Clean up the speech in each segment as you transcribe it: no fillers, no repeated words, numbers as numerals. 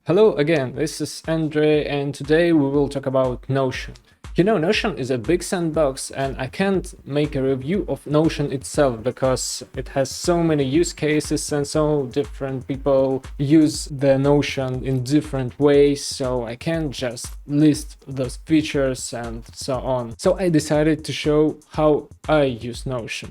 Hello again, this is Andre, and today we will talk about Notion. Notion is a big sandbox, and I can't make a review of Notion itself because it has so many use cases and so different people use the Notion in different ways, so I can't just list those features and so on. So I decided to show how I use Notion.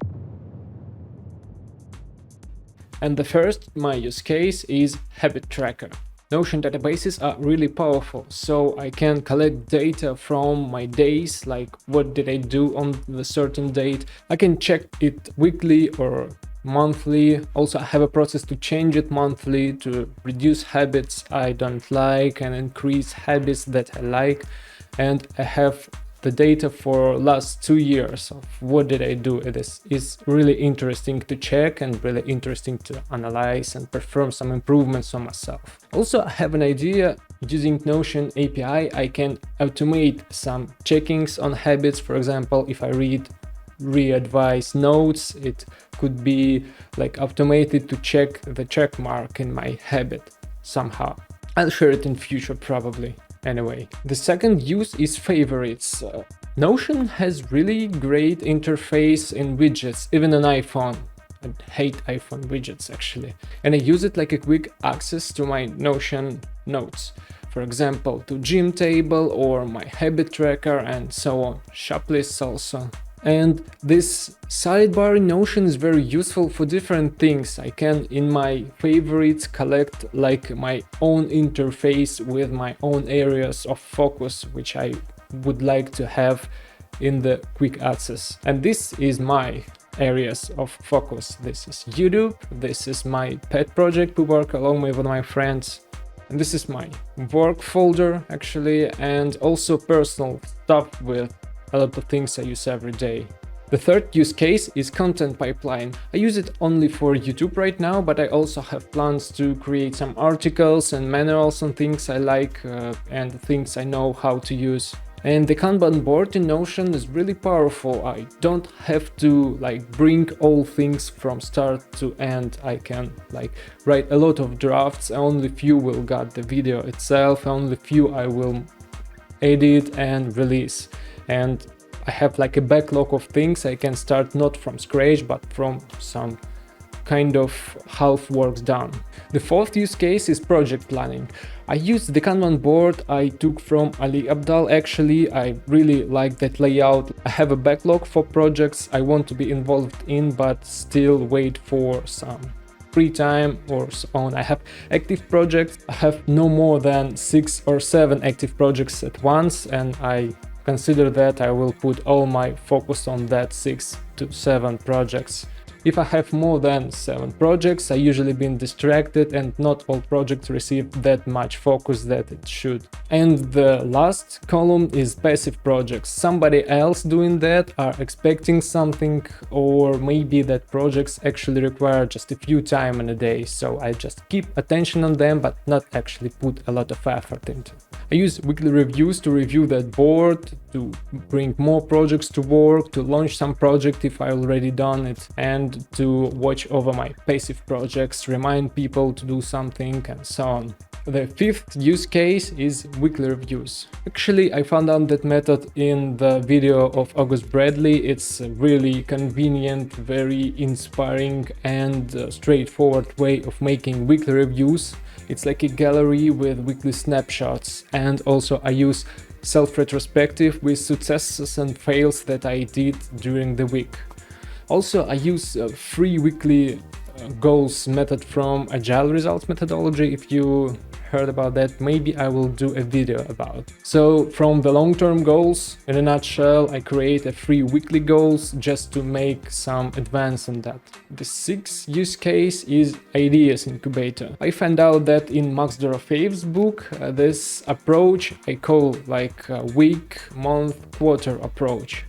And the first, my use case is habit tracker. Notion databases are really powerful, so I can collect data from my days, like what did I do on the certain date. I can check it weekly or monthly. Also, I have a process to change it monthly to reduce habits I don't like and increase habits that I like. And I have the data for last 2 years of what did I do. It is really interesting to check and really interesting to analyze and perform some improvements on myself. Also, I have an idea. Using Notion API, I can automate some checkings on habits. For example, if I read re-advise notes, it could be like automated to check the check mark in my habit somehow. I'll share it in future probably. Anyway, the second use is favorites. Notion has really great interface in widgets, even on iPhone. I hate iPhone widgets actually. And I use it like a quick access to my Notion notes. For example, to gym table or my habit tracker and so on. Shop lists also. And this sidebar in Notion is very useful for different things. I can, in my favorites, collect like my own interface with my own areas of focus, which I would like to have in the quick access. And this is my areas of focus. This is YouTube, this is my pet project to work along with my friends. And this is my work folder actually, and also personal stuff with a lot of things I use every day. The third use case is content pipeline. I use it only for YouTube right now, but I also have plans to create some articles and manuals on things I like and things I know how to use. And the Kanban board in Notion is really powerful. I don't have to bring all things from start to end. I can write a lot of drafts. Only few will get the video itself. Only few I will edit and release. And I have a backlog of things. I can start not from scratch, but from some kind of half works done. The fourth use case is project planning. I used the Kanban board I took from Ali Abdal actually. I really like that layout. I have a backlog for projects I want to be involved in, but still wait for some free time or so on. I have active projects. I have no more than 6 or 7 active projects at once, and I consider that I will put all my focus on that 6 to 7 projects. If I have more than 7 projects, I usually been distracted and not all projects receive that much focus that it should. And the last column is passive projects. Somebody else doing that are expecting something, or maybe that projects actually require just a few time in a day. So I just keep attention on them, but not actually put a lot of effort into. I use weekly reviews to review that board, to bring more projects to work, to launch some project if I already done it, and to watch over my passive projects, remind people to do something, and so on. The fifth use case is weekly reviews. Actually, I found out that method in the video of August Bradley. It's a really convenient, very inspiring and straightforward way of making weekly reviews. It's like a gallery with weekly snapshots, and also I use self-retrospective with successes and fails that I did during the week. Also, I use a free weekly goals method from Agile Results methodology. If you heard about that, maybe I will do a video about. So from the long-term goals, in a nutshell, I create a free weekly goals just to make some advance on that. The sixth use case is ideas incubator. I found out that in Max Dorofeev's book, this approach I call a week, month, quarter approach.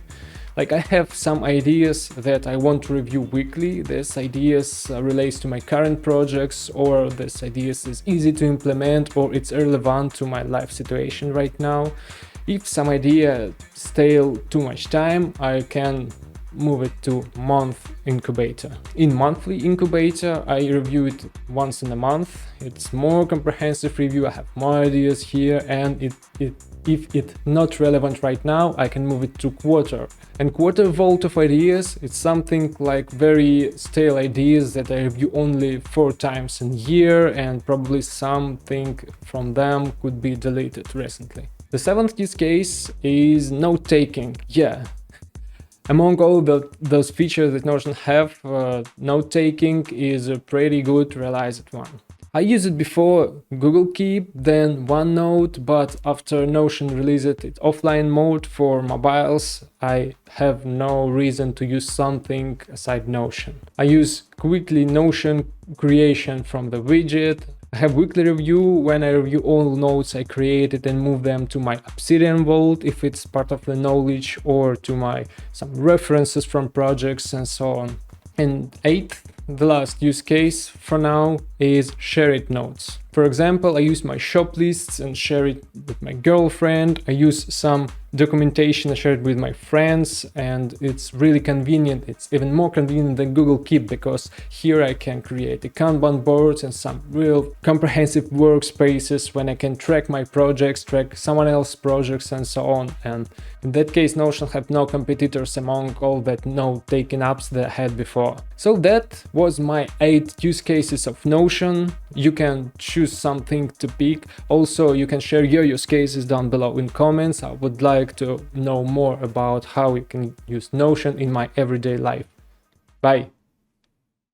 I have some ideas that I want to review weekly. These ideas relates to my current projects, or this ideas is easy to implement, or it's relevant to my life situation right now. If some idea stale too much time, I can move it to month incubator. In monthly incubator, I review it once in a month. It's more comprehensive review. I have more ideas here, and if it's not relevant right now, I can move it to quarter. And quarter vault of ideas, it's something like very stale ideas that I review only 4 times a year, and probably something from them could be deleted recently. The 7th use case is note-taking. Yeah, among all those features that Notion have, note-taking is a pretty good realized one. I used it before Google Keep, then OneNote, but after Notion released it offline mode for mobiles, I have no reason to use something aside Notion. I use quickly Notion creation from the widget. I have weekly review when I review all notes I created and move them to my Obsidian vault if it's part of the knowledge, or to some references from projects and so on. And 8th, the last use case for now, is shared notes. For example, I use my shop lists and share it with my girlfriend. I use some documentation I shared with my friends, and it's really convenient. It's even more convenient than Google Keep, because here I can create a Kanban boards and some real comprehensive workspaces when I can track my projects, track someone else's projects and so on. And in that case, Notion have no competitors among all that note-taking apps that I had before. So that was my 8 use cases of Notion. You can choose something to pick. Also, you can share your use cases down below in comments. I would like to know more about how you can use Notion in my everyday life. Bye.